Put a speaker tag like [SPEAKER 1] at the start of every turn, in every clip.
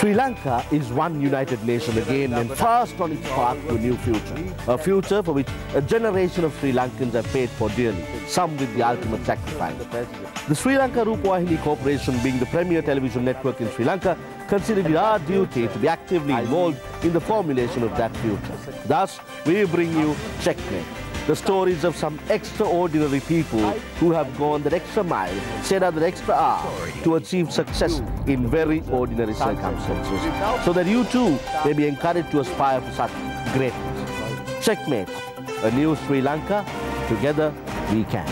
[SPEAKER 1] Sri Lanka is one united nation again and fast on its path to a new future. A future for which a generation of Sri Lankans have paid for dearly, some with the ultimate sacrifice. The Sri Lanka Rupawahini Corporation, being the premier television network in Sri Lanka, considered it our duty to be actively involved in the formulation of that future. Thus, we bring you Checkmate, the stories of some extraordinary people who have gone that extra mile, set out that extra hour to achieve success in very ordinary circumstances, so that you too may be encouraged to aspire for such greatness. Checkmate, a new Sri Lanka, together we can.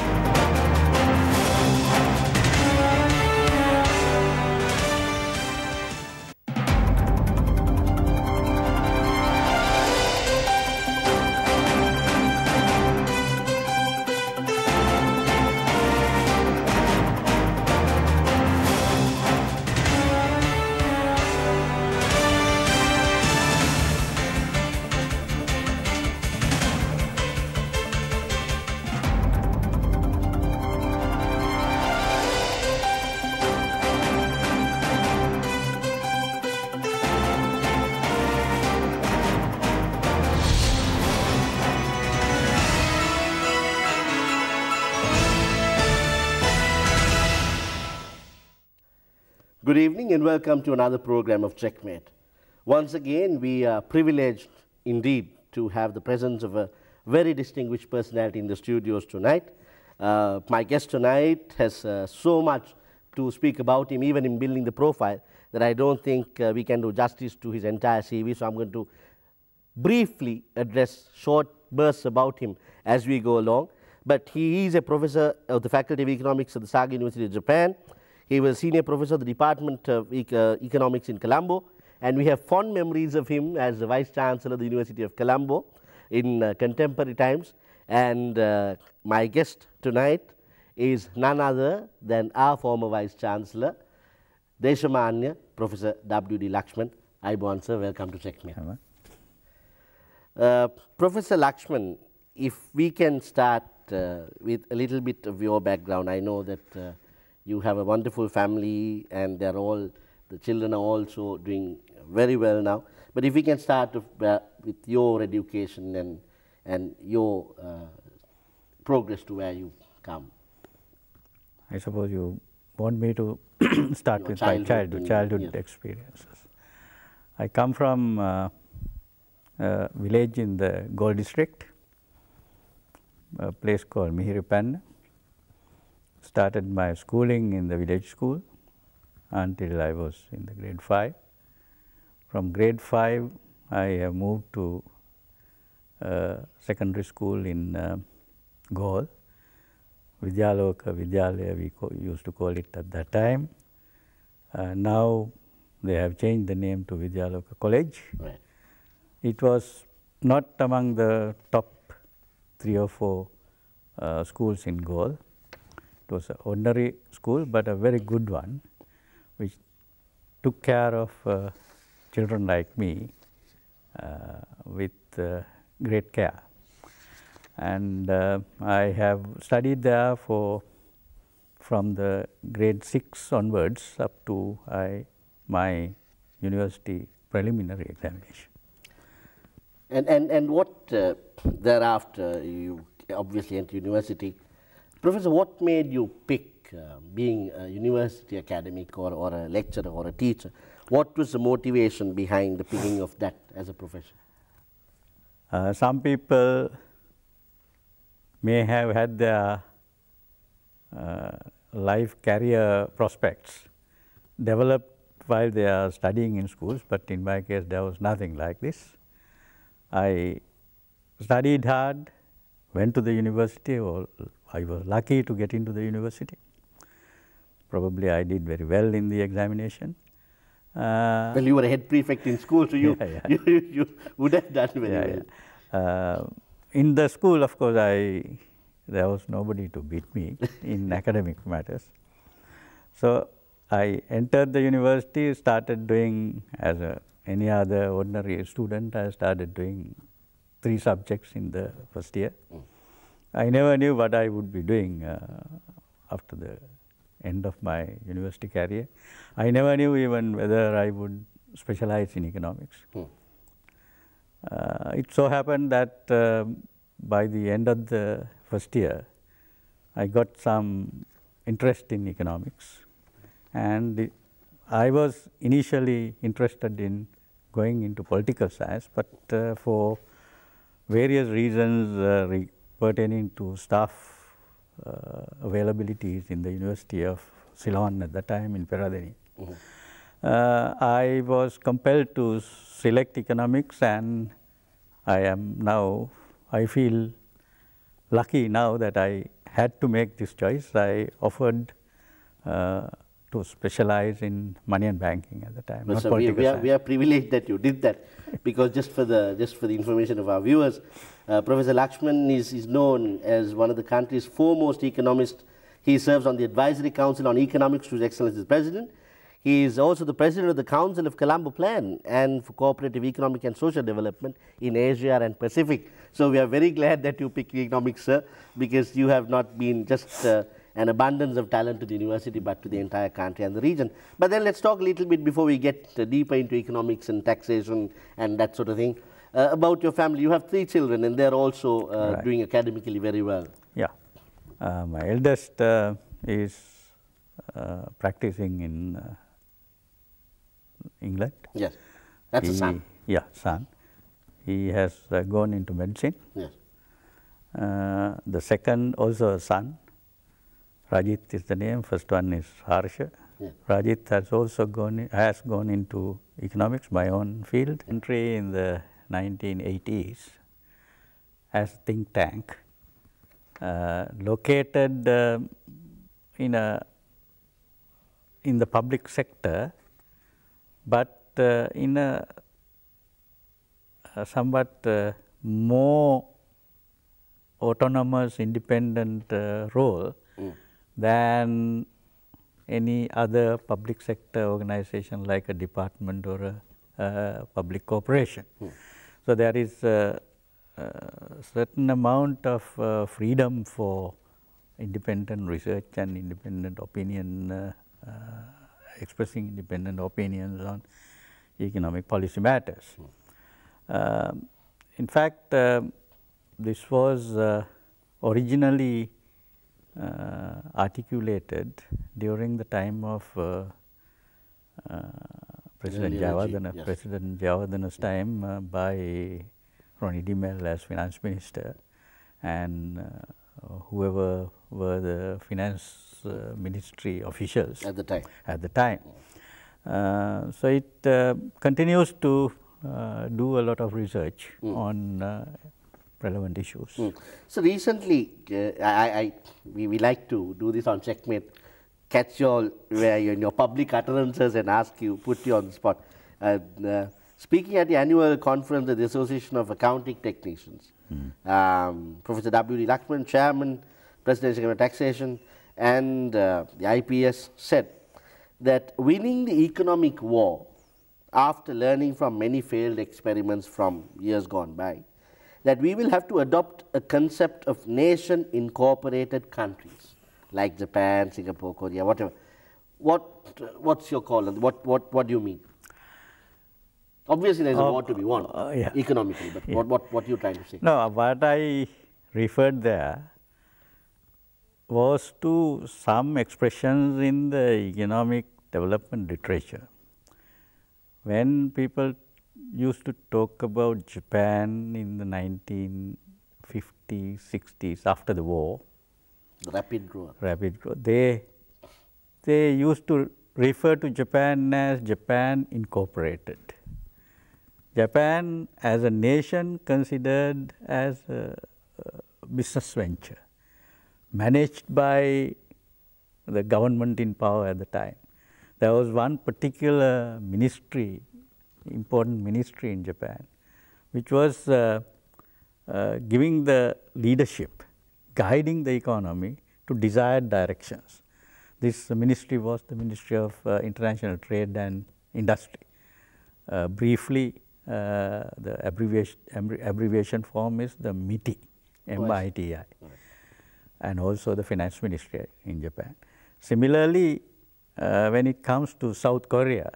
[SPEAKER 1] Good evening and welcome to another program of Checkmate. Once again, we are privileged indeed to have the presence of a very distinguished personality in the studios tonight. My guest tonight has so much to speak about him, even in building the profile, that I don't think we can do justice to his entire CV. So I'm going to briefly address short bursts about him as we go along. But he is a professor of the Faculty of Economics at the Saga University of Japan. He was senior professor of the Department of Economics in Colombo, and we have fond memories of him as the Vice Chancellor of the University of Colombo in contemporary times. And my guest tonight is none other than our former Vice Chancellor, Deshamanya, Professor W.D. Lakshman. Aibon, sir, welcome to Checkmate. Professor Lakshman, if we can start with a little bit of your background. I know that you have a wonderful family and the children are also doing very well now. But if we can start with your education and your progress to where you come.
[SPEAKER 2] I suppose you want me to start with my childhood experiences. I come from a village in the Gold District, a place called Mihiripanna. Started my schooling in the village school until I was in the grade 5. From grade 5, I moved to secondary school in Gaul, Vidyaloka Vidyalaya we used to call it at that time. Now they have changed the name to Vidyaloka College.
[SPEAKER 1] Right.
[SPEAKER 2] It was not among the top 3 or 4 schools in Gaul. It was an ordinary school, but a very good one, which took care of children like me with great care. And I have studied there from the grade 6 onwards up to my university preliminary examination.
[SPEAKER 1] And what thereafter, you obviously entered university. Professor, what made you pick being a university academic or a lecturer or a teacher? What was the motivation behind the picking of that as a profession?
[SPEAKER 2] Some people may have had their life career prospects developed while they are studying in schools, but in my case there was nothing like this. I studied hard, went to the university, or I was lucky to get into the university. Probably I did very well in the examination.
[SPEAKER 1] Well, you were a head prefect in school, so you would have done very well.
[SPEAKER 2] In the school, of course, there was nobody to beat me in academic matters. So I entered the university, started doing as any other ordinary student. I started doing 3 subjects in the first year. I never knew what I would be doing after the end of my university career. I never knew even whether I would specialize in economics. It so happened that by the end of the first year, I got some interest in economics, and I was initially interested in going into political science, but for various reasons pertaining to staff availabilities in the University of Ceylon at the time in Peradeniya, I was compelled to select economics, and I feel lucky now that I had to make this choice. I offered to specialize in money and banking at the time, not political science.
[SPEAKER 1] We are privileged that you did that, because just for the information of our viewers, Professor Lakshman is known as one of the country's foremost economists. He serves on the Advisory Council on Economics, whose Excellency is President. He is also the President of the Council of Colombo Plan and for Cooperative Economic and Social Development in Asia and Pacific. So we are very glad that you picked economics, sir, because you have not been just an abundance of talent to the university, but to the entire country and the region. But then let's talk a little bit before we get deeper into economics and taxation and that sort of thing. About your family, you have 3 children, and they're also doing academically very well.
[SPEAKER 2] Yeah. My eldest is practicing in England.
[SPEAKER 1] Yes, that's a son.
[SPEAKER 2] Yeah, son. He has gone into medicine.
[SPEAKER 1] Yes.
[SPEAKER 2] The second also a son. Rajit is the name. First one is Harsha. Yeah. Rajit has also gone into economics, my own field. Entry in the 1980s as a think tank, located in the public sector, but in a somewhat more autonomous, independent role than any other public sector organization like a department or a public corporation. So there is a certain amount of freedom for independent research and independent opinion, expressing independent opinions on economic policy matters. In fact, this was originally articulated during the time of President Jayawardena's time by Ronnie Dimel as finance minister, and whoever were the finance ministry officials
[SPEAKER 1] at the time.
[SPEAKER 2] So it continues to do a lot of research on relevant issues.
[SPEAKER 1] So recently, we like to do this on Checkmate, catch you all where you're in your public utterances and put you on the spot. Speaking at the annual conference of the Association of Accounting Technicians, Professor W.D. Lakshman, Chairman, President Checkmate Taxation, and the IPS said that winning the economic war, after learning from many failed experiments from years gone by, that we will have to adopt a concept of nation-incorporated countries like Japan, Singapore, Korea, whatever. What's your call? What do you mean? Obviously, there's a war to be won economically, but what are you trying to say?
[SPEAKER 2] No, what I referred there was to some expressions in the economic development literature. When people used to talk about Japan in the 1950s, 60s, after the war,
[SPEAKER 1] the rapid growth,
[SPEAKER 2] they used to refer to Japan as Japan Incorporated. Japan as a nation considered as a business venture, managed by the government in power at the time. There was one particular ministry, important ministry in Japan, which was giving the leadership, guiding the economy to desired directions. This ministry was the Ministry of International Trade and Industry. Briefly, the abbreviation form is the MITI, M-I-T-I, and also the Finance Ministry in Japan. Similarly, when it comes to South Korea,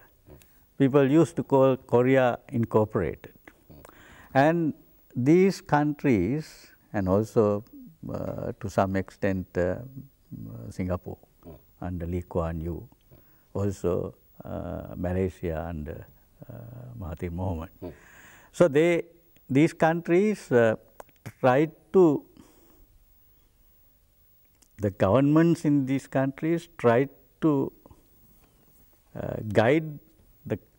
[SPEAKER 2] people used to call Korea Incorporated. And these countries, and also to some extent Singapore under Lee Kuan Yew, also Malaysia under Mahathir Mohamad. So these countries tried to, the governments in these countries tried to guide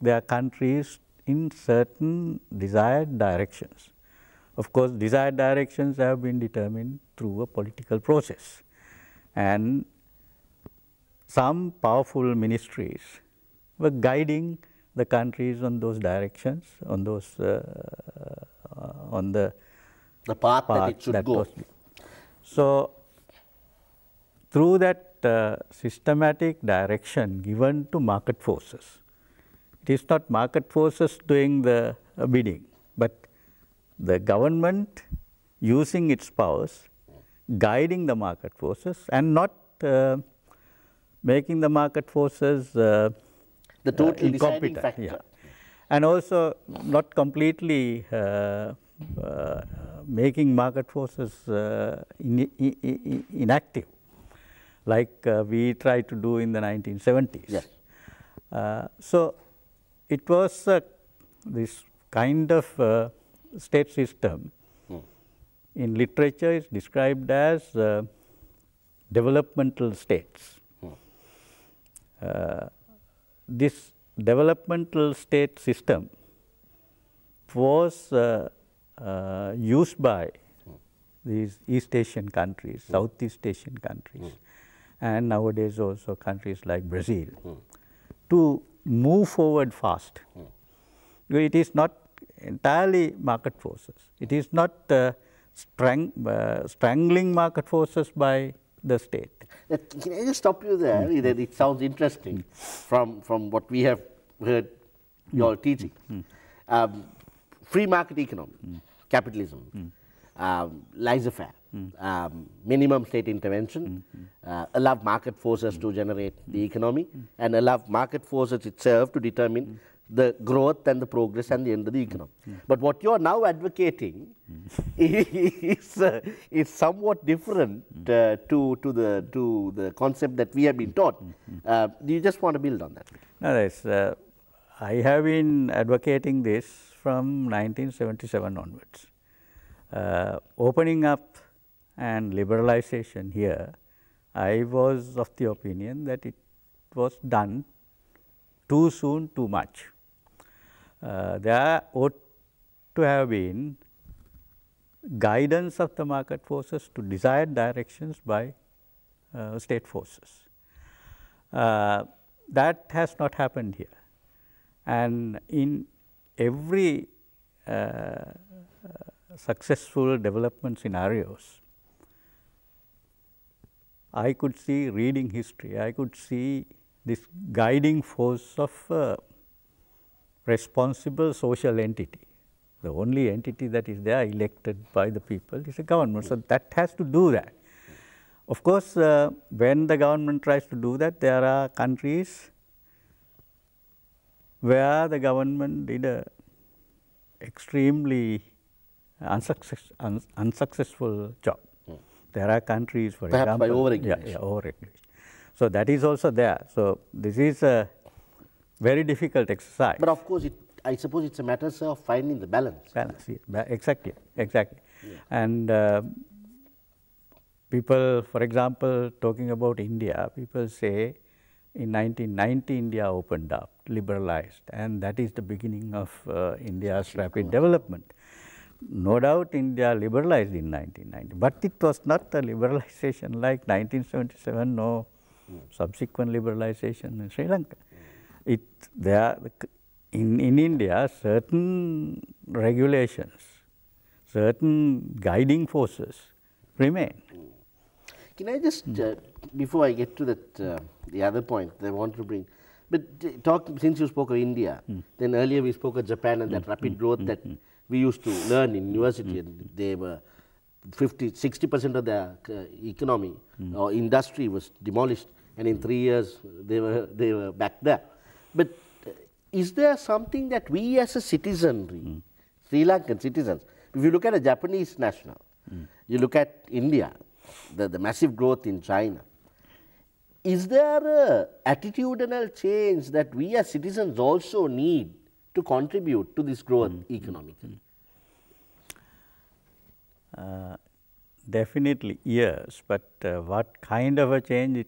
[SPEAKER 2] their countries in certain desired directions. Of course, desired directions have been determined through a political process, and some powerful ministries were guiding the countries on those directions, on those on the
[SPEAKER 1] path that it should go.
[SPEAKER 2] So through that systematic direction given to market forces, it is not market forces doing the bidding, but the government using its powers, guiding the market forces, and not making the market forces
[SPEAKER 1] the total deciding factor.
[SPEAKER 2] Yeah. And also not completely making market forces inactive, like we tried to do in the 1970s.
[SPEAKER 1] Yes.
[SPEAKER 2] So it was this kind of state system in literature is described as developmental states. This developmental state system was used by these East Asian countries, Southeast Asian countries, and nowadays also countries like Brazil, to move forward fast. It is not entirely market forces. It is not strangling market forces by the state.
[SPEAKER 1] Can I just stop you there? It sounds interesting from what we have heard you all teaching. Free market economy, capitalism, laissez-faire, minimum state intervention, allow market forces to generate the economy, and allow market forces itself to determine the growth and the progress and the end of the economy. But what you are now advocating is somewhat different to the concept that we have been taught. Do you just want to build on that?
[SPEAKER 2] No, yes. I have been advocating this from 1977 onwards. Opening up and liberalization here, I was of the opinion that it was done too soon, too much. There ought to have been guidance of the market forces to desired directions by state forces. That has not happened here. And in every successful development scenarios, I could see, reading history, I could see this guiding force of responsible social entity. The only entity that is there elected by the people is a government. So that has to do that. Of course, when the government tries to do that, there are countries where the government did a extremely unsuccessful job. There are countries, for
[SPEAKER 1] perhaps
[SPEAKER 2] example,
[SPEAKER 1] by over-regulation.
[SPEAKER 2] Yeah, over-regulation. So that is also there. So this is a very difficult exercise.
[SPEAKER 1] But of course, I suppose it's a matter, sir, of finding the balance.
[SPEAKER 2] Balance, yeah. Exactly. Yeah. And people, for example, talking about India, people say in 1990 India opened up, liberalized, and that is the beginning of India's rapid development. No doubt India liberalized in 1990, but it was not a liberalization like 1977, no subsequent liberalization in Sri Lanka. In India, certain regulations, certain guiding forces remain.
[SPEAKER 1] Can I just, before I get to that, the other point that I want to bring, but since you spoke of India, then earlier we spoke of Japan and that rapid growth that we used to learn in university, and they were 60% of their economy or industry was demolished, and in 3 years they were back there. But is there something that we as a citizenry, Sri Lankan citizens, if you look at a Japanese national, you look at India, the massive growth in China, is there an attitudinal change that we as citizens also need to contribute to this growth economically?
[SPEAKER 2] Definitely yes, but what kind of a change, it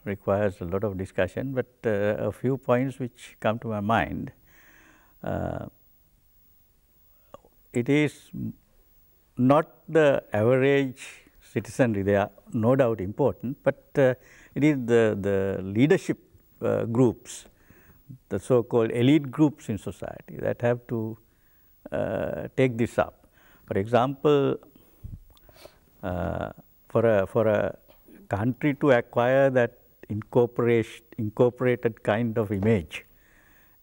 [SPEAKER 2] requires a lot of discussion, but a few points which come to my mind. It is not the average citizenry, they are no doubt important, but it is the leadership groups, the so-called elite groups in society that have to take this up. For example, for a country to acquire that incorporated kind of image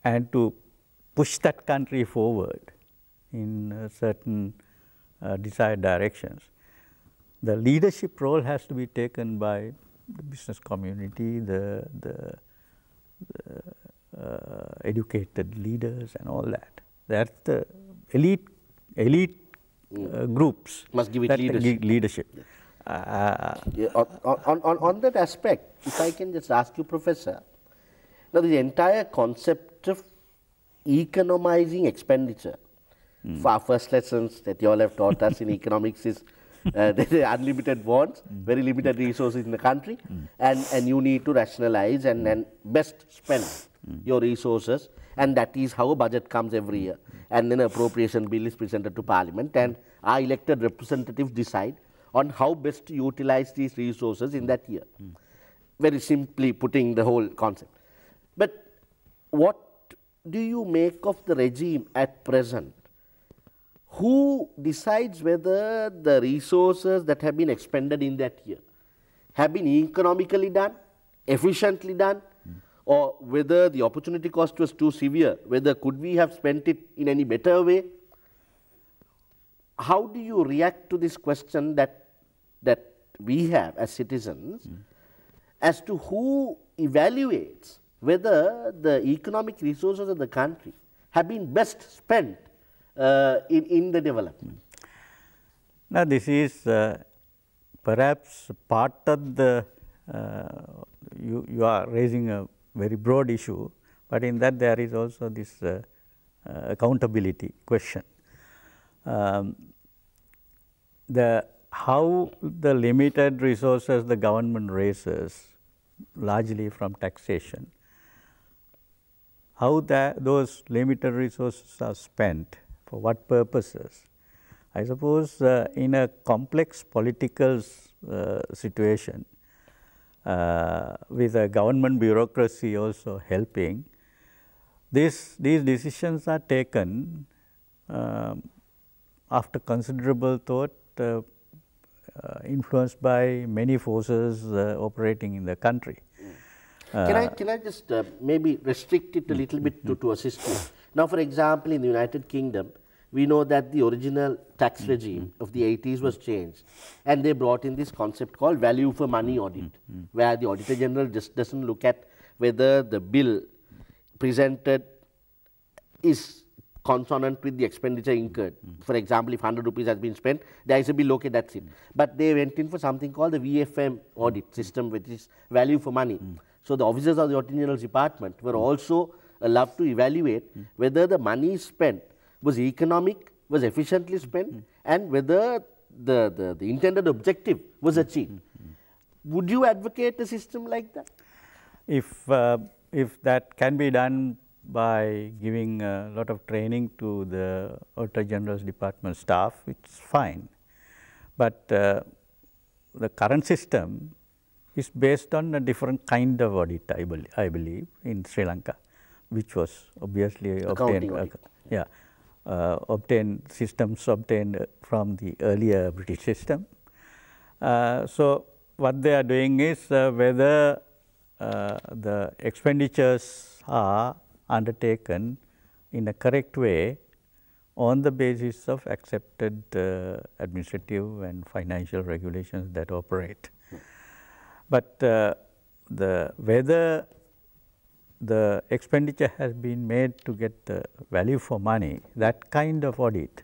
[SPEAKER 2] and to push that country forward in certain desired directions, the leadership role has to be taken by the business community, the educated leaders and all that. That's the elite groups
[SPEAKER 1] must give it
[SPEAKER 2] that
[SPEAKER 1] leadership.
[SPEAKER 2] leadership.
[SPEAKER 1] On that aspect, if I can just ask you, Professor, now the entire concept of economizing expenditure, for our first lessons that you all have taught us in economics is there are unlimited wants, very limited resources in the country, and you need to rationalize and best spend your resources, and that is how a budget comes every year. And then an appropriation bill is presented to Parliament, and our elected representatives decide on how best to utilize these resources in that year. Very simply putting the whole concept. But what do you make of the regime at present? Who decides whether the resources that have been expended in that year have been economically done, efficiently done, or whether the opportunity cost was too severe, whether could we have spent it in any better way? How do you react to this question that we have as citizens as to who evaluates whether the economic resources of the country have been best spent in the development?
[SPEAKER 2] Now, this is perhaps part of the, you are raising a very broad issue, but in that there is also this accountability question. How the limited resources the government raises, largely from taxation, how those limited resources are spent, for what purposes. I suppose in a complex political situation, with a government bureaucracy also helping, these decisions are taken after considerable thought, influenced by many forces operating in the country.
[SPEAKER 1] Can I just maybe restrict it a little bit to assist you? Now, for example, in the United Kingdom, we know that the original tax regime of the 80s was changed, and they brought in this concept called value for money audit, where the Auditor General just doesn't look at whether the bill presented is consonant with the expenditure incurred. For example, if 100 rupees has been spent, there is a bill, okay, that's it. But they went in for something called the VFM audit system, which is value for money. So the officers of the Auditor General's department were also allowed to evaluate whether the money spent was economic, was efficiently spent, and whether the intended objective was achieved. Would you advocate a system like that?
[SPEAKER 2] If that can be done by giving a lot of training to the Auditor General's department staff, it's fine. But the current system is based on a different kind of audit, I believe, in Sri Lanka, which was obviously systems obtained from the earlier British system. So what they are doing is whether the expenditures are undertaken in a correct way on the basis of accepted administrative and financial regulations that operate. But whether the expenditure has been made to get the value for money, that kind of audit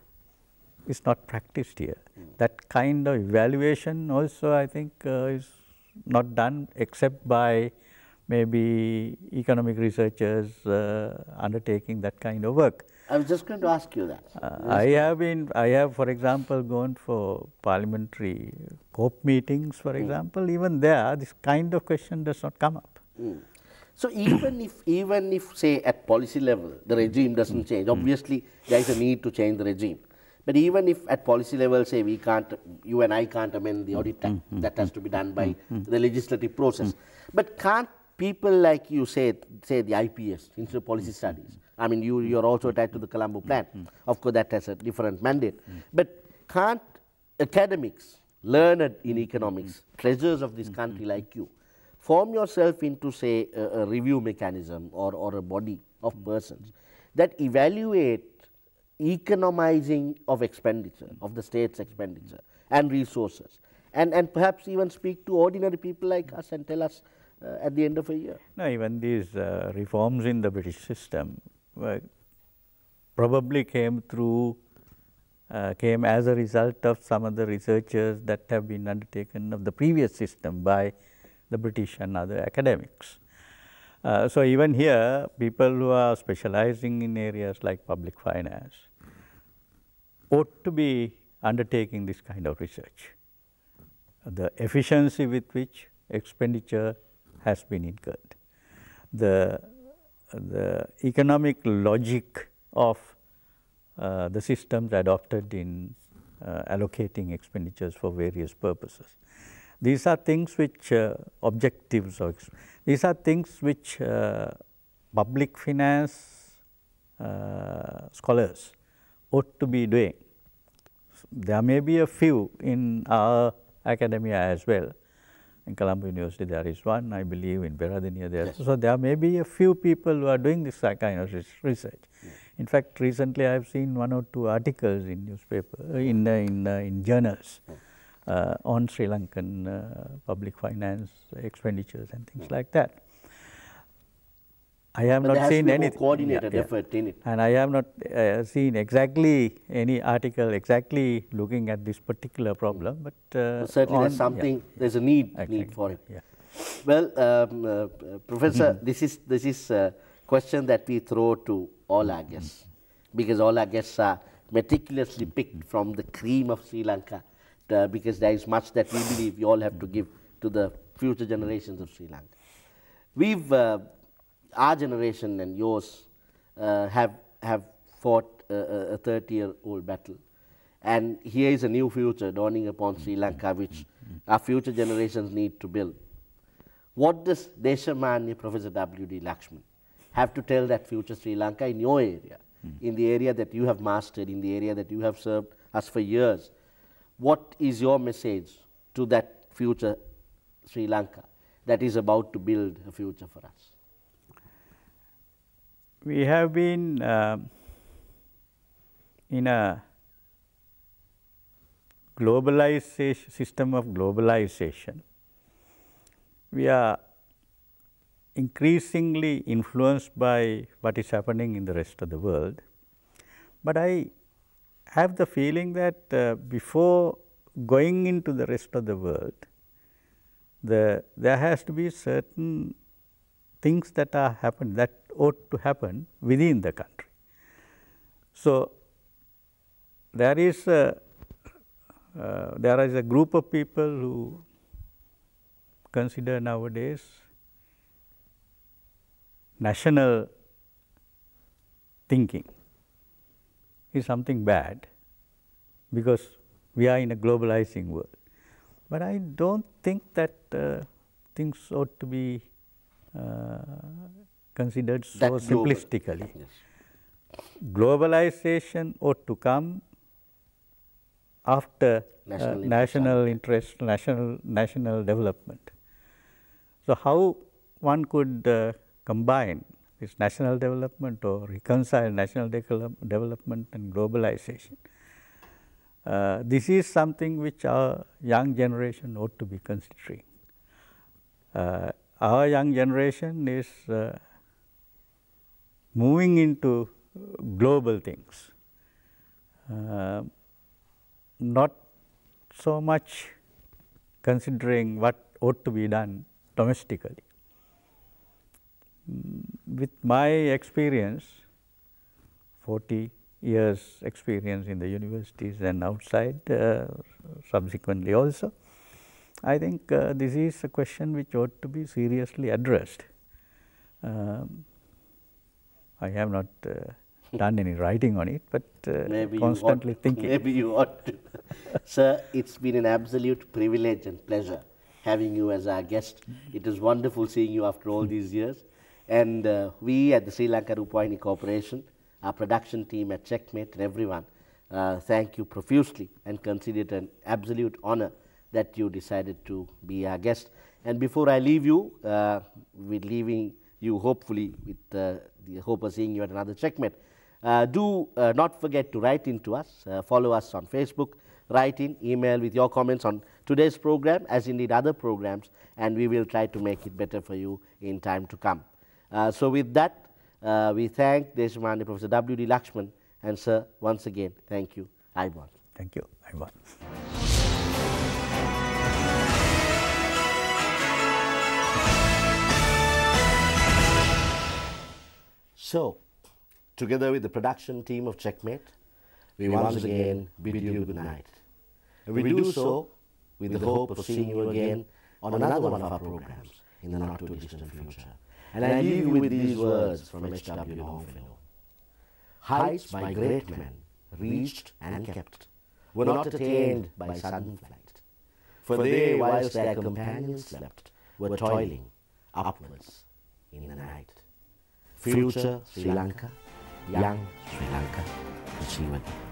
[SPEAKER 2] is not practiced here. That kind of evaluation also, I think, is not done except by maybe economic researchers undertaking that kind of work.
[SPEAKER 1] I was just going to ask you that.
[SPEAKER 2] I have, for example, gone for parliamentary COP meetings, for example. Even there, this kind of question does not come up.
[SPEAKER 1] So even if say at policy level the regime doesn't change, obviously there is a need to change the regime. But even if at policy level, say you and I can't amend the Audit Act, that has to be done by the legislative process. But can't people like you, say the IPS, Institute of Policy Studies, I mean you're also attached to the Colombo plan, of course that has a different mandate, but can't academics, learned in economics, treasures of this country like you, form yourself into say a review mechanism or a body of persons that evaluate economizing of expenditure, of the state's expenditure and resources, and perhaps even speak to ordinary people like us and tell us at the end of a year?
[SPEAKER 2] No, even these reforms in the British system probably came as a result of some of the researchers that have been undertaken of the previous system by the British and other academics. So even here, people who are specializing in areas like public finance ought to be undertaking this kind of research. The efficiency with which expenditure has been incurred, the economic logic of the systems adopted in allocating expenditures for various purposes. These are things which objectives, these are things which public finance scholars ought to be doing. There may be a few in our academia as well. In Colombo University there is one, I believe in Beradiniya there. Yes. So there may be a few people who are doing this kind of research. Yes. In fact, recently I have seen 1 or 2 articles in newspaper, in journals on Sri Lankan public finance expenditures and things like that. I have not seen any
[SPEAKER 1] coordinated effort in it,
[SPEAKER 2] and I have not seen exactly any article exactly looking at this particular problem. But
[SPEAKER 1] certainly, there's something. There's a need for it.
[SPEAKER 2] Yeah.
[SPEAKER 1] Well, Professor, this is a question that we throw to all our guests, because all our guests are meticulously picked from the cream of Sri Lanka, because there is much that we believe we all have to give to the future generations of Sri Lanka. We've our generation and yours have fought a 30-year-old battle, and here is a new future dawning upon Sri Lanka, which our future generations need to build. What does Deshamanya Professor W.D. Lakshman have to tell that future Sri Lanka in your area, in the area that you have mastered, in the area that you have served us for years? What is your message to that future Sri Lanka that is about to build a future for us?
[SPEAKER 2] We have been in a globalization, system of globalization. We are increasingly influenced by what is happening in the rest of the world. But I have the feeling that before going into the rest of the world, there has to be certain things that are happening, that ought to happen within the country. So there is a group of people who consider nowadays national thinking is something bad, because we are in a globalizing world. But I don't think that things ought to be considered so simplistically. Yes. Globalization ought to come after national interest, national development. So how one could combine this national development or reconcile national development and globalization? This is something which our young generation ought to be considering. Our young generation is moving into global things, not so much considering what ought to be done domestically. With my experience, 40 years experience in the universities and outside, subsequently also, I think this is a question which ought to be seriously addressed. I have not done any writing on it, but constantly thinking.
[SPEAKER 1] Maybe you ought to. Sir, it's been an absolute privilege and pleasure having you as our guest. It is wonderful seeing you after all these years. And we at the Sri Lanka Rupavahini Corporation, our production team at Checkmate and everyone, thank you profusely and consider it an absolute honor that you decided to be our guest. And before I leave you, we're leaving you hopefully with the hope of seeing you at another Checkmate. Do not forget to write in to us, follow us on Facebook, write in, email with your comments on today's program as indeed other programs, and we will try to make it better for you in time to come. So with that, we thank Deshamani Professor W.D. Lakshman, and sir, once again, thank you. Ayubowan.
[SPEAKER 2] Thank you. Ayubowan.
[SPEAKER 1] So, together with the production team of Checkmate, we once again bid you good night. And we do so with the hope of seeing you again on another one of our programs in the not too distant future. And I leave you with these words from H.W. Longfellow. Heights by great men reached and kept were not attained by sudden flight, for they, whilst their companions slept, were toiling upwards in the night. Future Sri Lanka, young Sri Lanka, achievable.